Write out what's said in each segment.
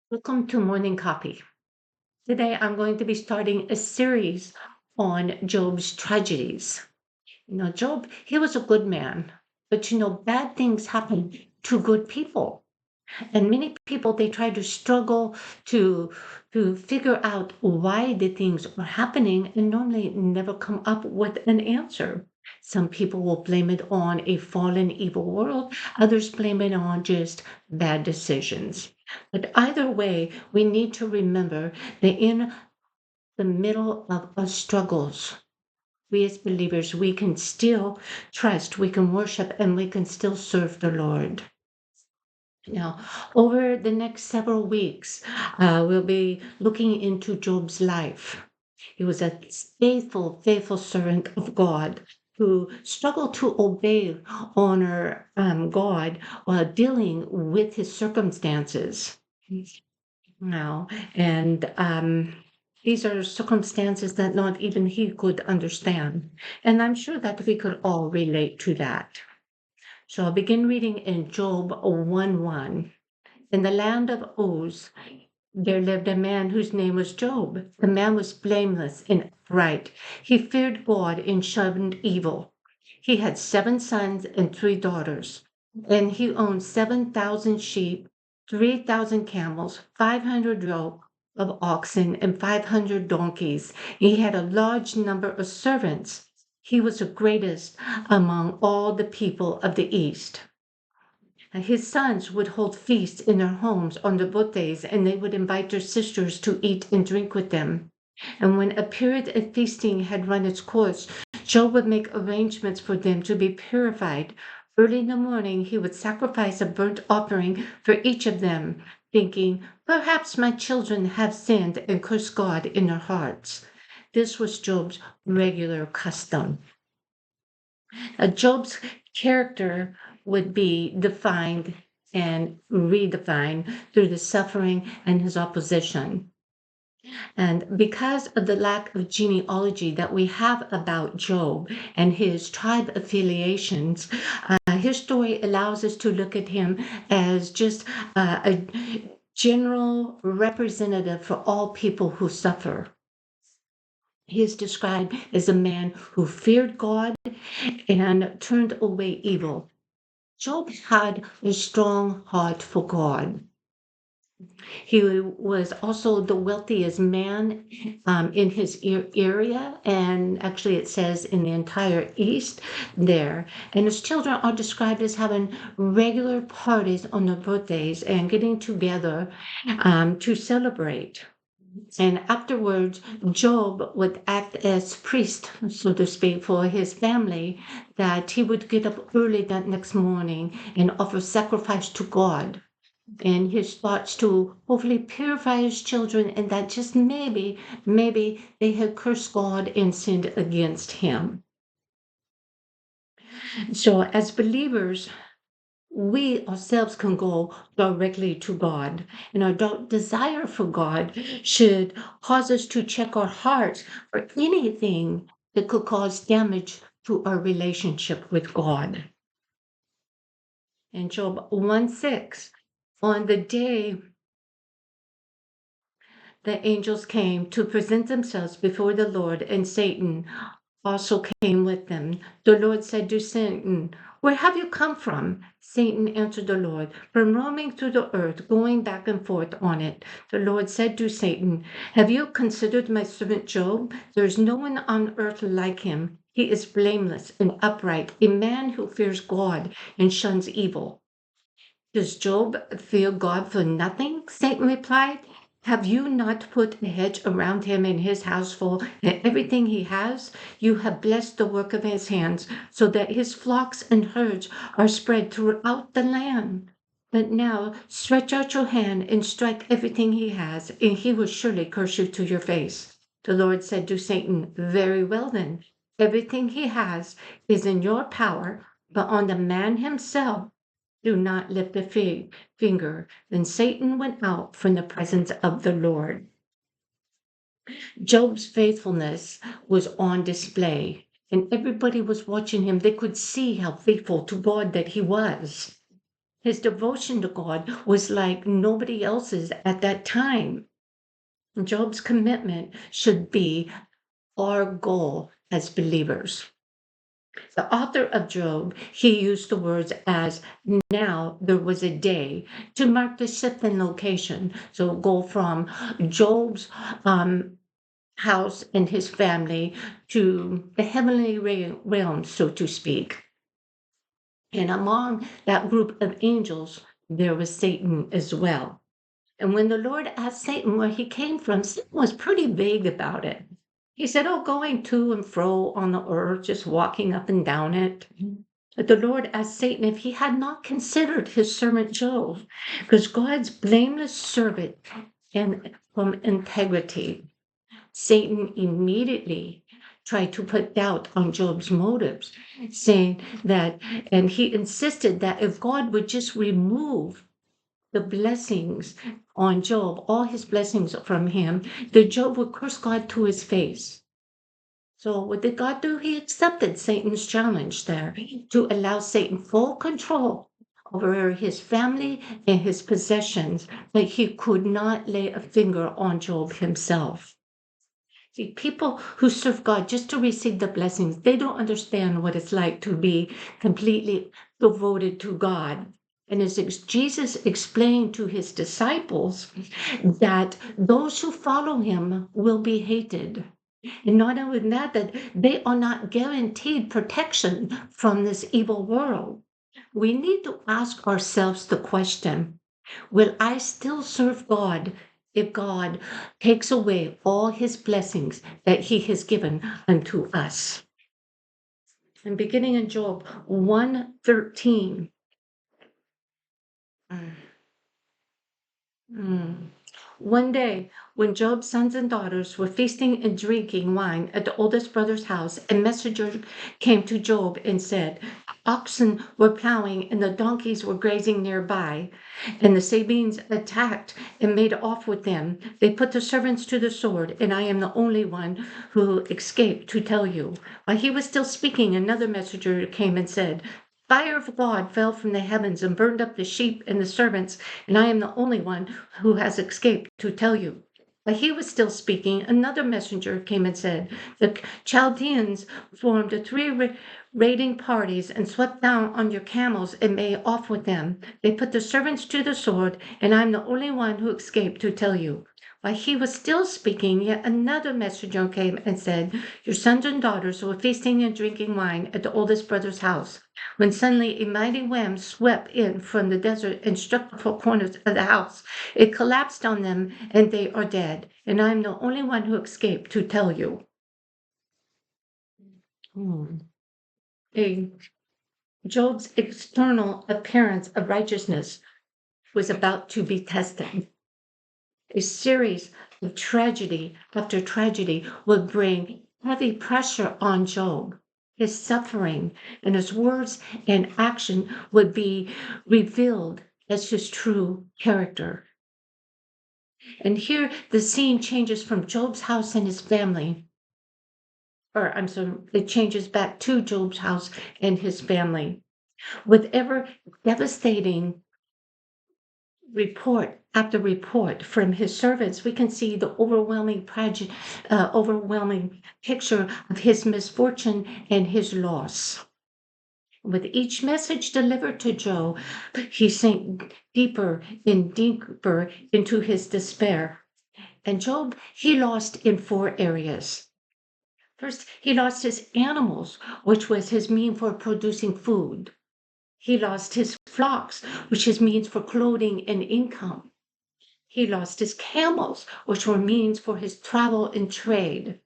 Welcome to Morning Copy. Today I'm going to be starting a series on Job's tragedies. Job, he was a good man, but bad things happen to good people. And many people they try to struggle to figure out why the things are happening and normally never come up with an answer. Some people will blame it on a fallen evil world, others blame it on just bad decisions. But either way, we need to remember that in the middle of our struggles, we as believers, we can still trust, we can worship, and we can still serve the Lord. Now, over the next several weeks, we'll be looking into Job's life. He was a faithful servant of God who struggled to obey, honor God while dealing with his circumstances. Now, and these are circumstances that not even he could understand. And I'm sure that we could all relate to that. So I'll begin reading in Job 1:1. In the land of Uz, there lived a man whose name was Job. The man was blameless and upright. He feared God and shunned evil. He had 7 sons and 3 daughters, and he owned 7,000 sheep, 3,000 camels, 500 yoke of oxen, and 500 donkeys. He had a large number of servants. He was the greatest among all the people of the East. His sons would hold feasts in their homes on the birthdays, and they would invite their sisters to eat and drink with them. And when a period of feasting had run its course, Job would make arrangements for them to be purified. Early in the morning, he would sacrifice a burnt offering for each of them, thinking, perhaps my children have sinned and cursed God in their hearts. This was Job's regular custom. Job's character would be defined and redefined through the suffering and his opposition. And because of the lack of genealogy that we have about Job and his tribe affiliations, his story allows us to look at him as just a general representative for all people who suffer. He is described as a man who feared God and turned away evil. Job had a strong heart for God. He was also the wealthiest man in his area, and actually, it says in the entire East there. And his children are described as having regular parties on their birthdays and getting together to celebrate. And afterwards, Job would act as priest, so to speak, for his family, that he would get up early that next morning and offer sacrifice to God. And his thoughts to hopefully purify his children, and that just maybe they had cursed God and sinned against him. So, as believers, we ourselves can go directly to God. And our desire for God should cause us to check our hearts for anything that could cause damage to our relationship with God. In Job 1:6, on the day the angels came to present themselves before the Lord, and Satan also came with them. The Lord said to Satan, where have you come from? Satan answered the Lord, from roaming through the earth, going back and forth on it. The Lord said to Satan, have you considered my servant Job? There is no one on earth like him. He is blameless and upright, a man who fears God and shuns evil. Does Job fear God for nothing? Satan replied. Have you not put a hedge around him and his household and everything he has? You have blessed the work of his hands, so that his flocks and herds are spread throughout the land. But now stretch out your hand and strike everything he has, and he will surely curse you to your face. The Lord said to Satan, very well then, everything he has is in your power, but on the man himself, do not lift a finger. Then Satan went out from the presence of the Lord. Job's faithfulness was on display, and everybody was watching him. They could see how faithful to God that he was. His devotion to God was like nobody else's at that time. Job's commitment should be our goal as believers. The author of Job, he used the words as now there was a day to mark the shift in location. So go from Job's house and his family to the heavenly realm, so to speak. And among that group of angels, there was Satan as well. And when the Lord asked Satan where he came from, Satan was pretty vague about it. He said, oh, going to and fro on the earth, just walking up and down it. But the Lord asked Satan if he had not considered his servant Job, because God's blameless servant and from integrity. Satan immediately tried to put doubt on Job's motives, saying that, and he insisted that if God would just remove the blessings on Job, all his blessings from him, that Job would curse God to his face. So what did God do? He accepted Satan's challenge there to allow Satan full control over his family and his possessions, but he could not lay a finger on Job himself. See, people who serve God just to receive the blessings, they don't understand what it's like to be completely devoted to God. And as Jesus explained to his disciples, that those who follow him will be hated. And not only that they are not guaranteed protection from this evil world. We need to ask ourselves the question, will I still serve God if God takes away all his blessings that he has given unto us? And beginning in Job 1:13. Mm. One day, when Job's sons and daughters were feasting and drinking wine at the oldest brother's house, a messenger came to Job and said, oxen were plowing and the donkeys were grazing nearby, and the Sabines attacked and made off with them. They put the servants to the sword, and I am the only one who escaped to tell you. While he was still speaking, another messenger came and said, fire of God fell from the heavens and burned up the sheep and the servants, and I am the only one who has escaped to tell you. While he was still speaking, another messenger came and said, the Chaldeans formed three raiding parties and swept down on your camels and made off with them. They put the servants to the sword, and I'm the only one who escaped to tell you. While he was still speaking, yet another messenger came and said, your sons and daughters were feasting and drinking wine at the oldest brother's house, when suddenly a mighty wind swept in from the desert and struck the four corners of the house. It collapsed on them, and they are dead. And I'm the only one who escaped to tell you. Hmm. Job's external appearance of righteousness was about to be tested. A series of tragedy after tragedy would bring heavy pressure on Job. His suffering and his words and action would be revealed as his true character. And here the scene changes from Job's house and his family, or I'm sorry, it changes back to Job's house and his family. With ever devastating report after report from his servants, we can see the overwhelming picture of his misfortune and his loss. With each message delivered to Job, he sank deeper and deeper into his despair. And Job, he lost in four areas. First, he lost his animals, which was his means for producing food. He lost his flocks, which is means for clothing and income. He lost his camels, which were means for his travel and trade.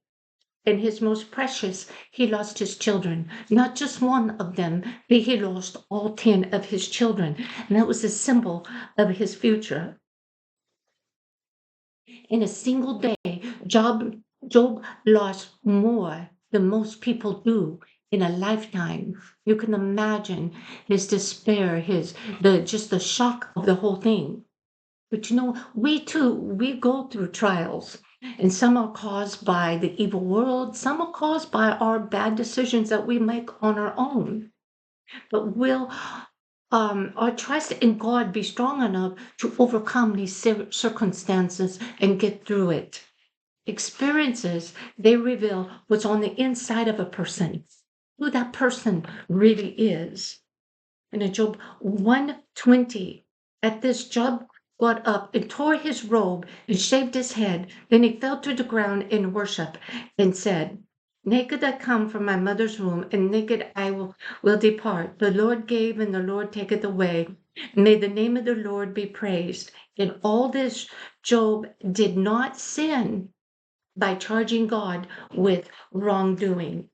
And his most precious, he lost his children. Not just one of them, but he lost all 10 of his children. And that was a symbol of his future. In a single day, Job lost more than most people do in a lifetime. You can imagine his despair, just the shock of the whole thing. But we too, we go through trials, and some are caused by the evil world, some are caused by our bad decisions that we make on our own. But will our trust in God be strong enough to overcome these circumstances and get through it. Experiences, they reveal what's on the inside of a person, who that person really is. In Job 120, at this, Job got up and tore his robe and shaved his head. Then he fell to the ground in worship and said, Naked I come from my mother's womb, and naked I will depart. The Lord gave, and the Lord taketh away. May the name of the Lord be praised. In all this, Job did not sin by charging God with wrongdoing.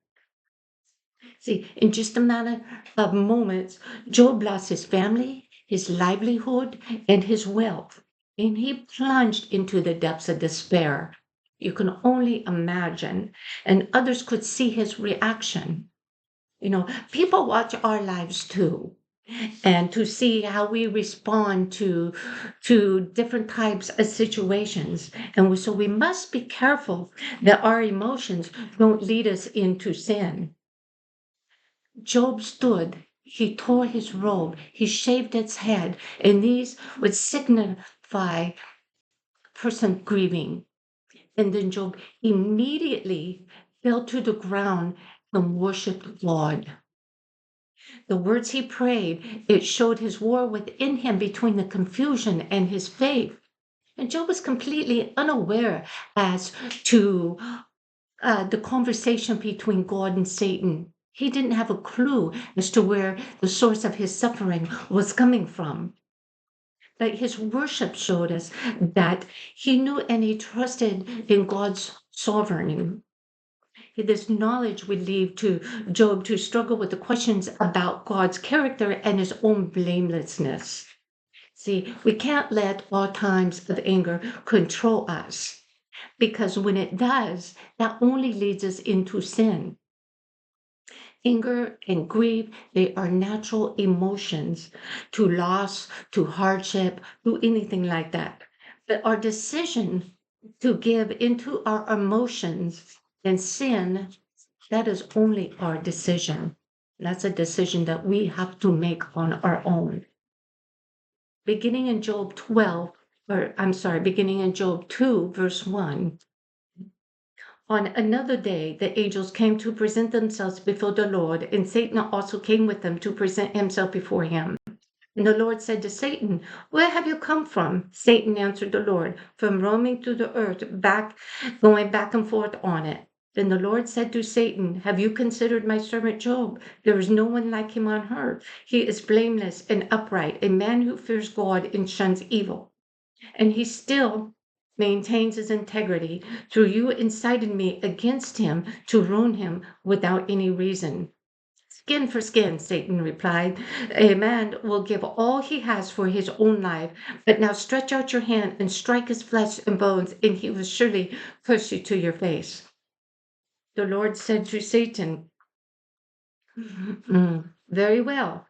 See, in just a matter of moments, Job lost his family, his livelihood, and his wealth, and he plunged into the depths of despair. You can only imagine, and others could see his reaction. People watch our lives too, and to see how we respond to different types of situations. And so we must be careful that our emotions don't lead us into sin. Job stood, he tore his robe, he shaved its head, and these would signify person grieving. And then Job immediately fell to the ground and worshiped God. The words he prayed, it showed his war within him between the confusion and his faith. And Job was completely unaware as to the conversation between God and Satan. He didn't have a clue as to where the source of his suffering was coming from. But his worship showed us that he knew and he trusted in God's sovereignty. This knowledge would lead to Job to struggle with the questions about God's character and his own blamelessness. See, we can't let all times of anger control us, because when it does, that only leads us into sin. Anger and grief, they are natural emotions to loss, to hardship, to anything like that. But our decision to give into our emotions and sin, that is only our decision. That's a decision that we have to make on our own. Beginning in Job 12, beginning in Job 2, verse 1. On another day, the angels came to present themselves before the Lord, and Satan also came with them to present himself before him. And the Lord said to Satan, Where have you come from? Satan answered the Lord, From roaming through the earth, going back and forth on it. Then the Lord said to Satan, Have you considered my servant Job? There is no one like him on earth. He is blameless and upright, a man who fears God and shuns evil. And he still maintains his integrity. Through you incited me against him to ruin him without any reason. Skin for skin, Satan replied. A man will give all he has for his own life, but now stretch out your hand and strike his flesh and bones, and he will surely curse you to your face. The Lord said to Satan, Very well.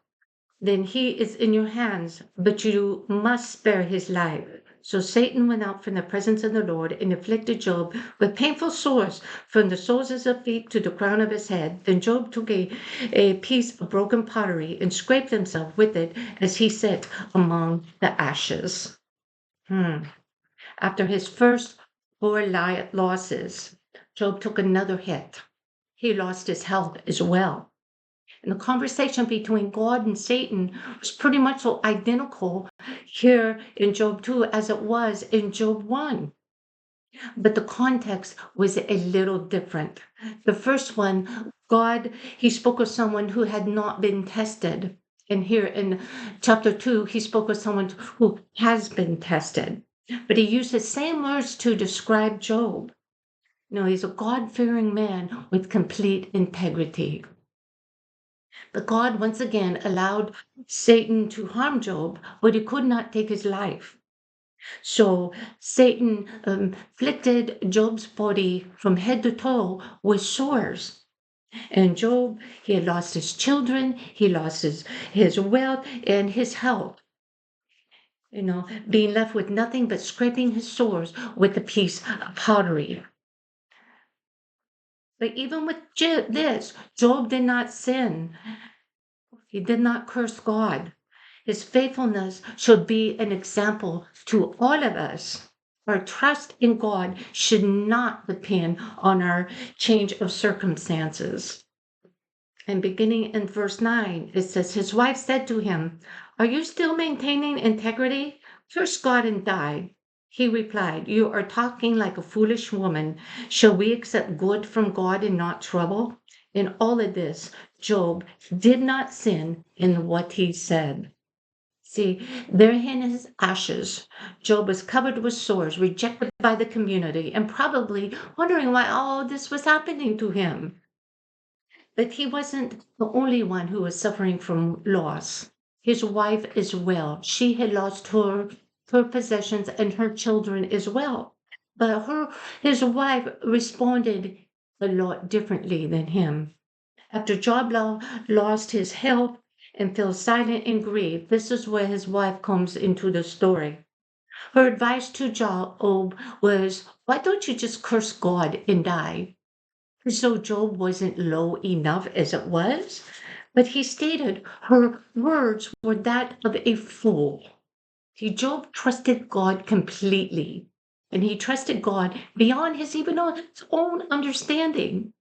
Then he is in your hands, but you must spare his life. So Satan went out from the presence of the Lord and afflicted Job with painful sores from the soles of his feet to the crown of his head. Then Job took a piece of broken pottery and scraped himself with it as he sat among the ashes. After his first four losses, Job took another hit. He lost his health as well. And the conversation between God and Satan was pretty much so identical here in Job 2 as it was in Job 1. But the context was a little different. The first one, God, he spoke of someone who had not been tested. And here in chapter 2, he spoke of someone who has been tested. But he used the same words to describe Job. He's a God-fearing man with complete integrity. But God once again allowed Satan to harm Job, but he could not take his life. So Satan afflicted Job's body from head to toe with sores. And Job, he had lost his children, he lost his wealth and his health. Being left with nothing but scraping his sores with a piece of pottery. But even with this, Job did not sin. He did not curse God. His faithfulness should be an example to all of us. Our trust in God should not depend on our change of circumstances. And beginning in verse 9, it says, his wife said to him, are you still maintaining integrity? Curse God and die. He replied, you are talking like a foolish woman. Shall we accept good from God and not trouble? In all of this, Job did not sin in what he said. See, there in his ashes, Job was covered with sores, rejected by the community, and probably wondering why all this was happening to him. But he wasn't the only one who was suffering from loss. His wife as well. She had lost her possessions and her children as well. But his wife responded a lot differently than him. After Job lost his health and fell silent in grief, this is where his wife comes into the story. Her advice to Job was, why don't you just curse God and die? So Job wasn't low enough as it was, but he stated her words were that of a fool. See, Job trusted God completely, and he trusted God beyond his even his own understanding.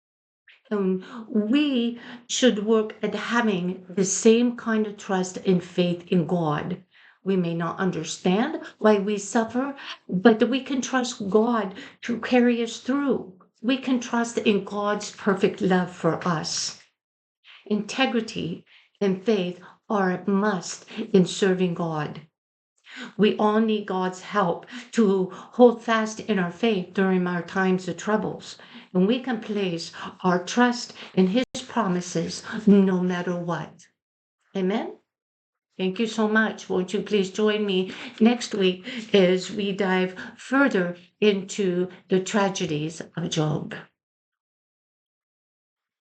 And we should work at having the same kind of trust and faith in God. We may not understand why we suffer, but we can trust God to carry us through. We can trust in God's perfect love for us. Integrity and faith are a must in serving God. We all need God's help to hold fast in our faith during our times of troubles. And we can place our trust in His promises no matter what. Amen. Thank you so much. Won't you please join me next week as we dive further into the tragedies of Job?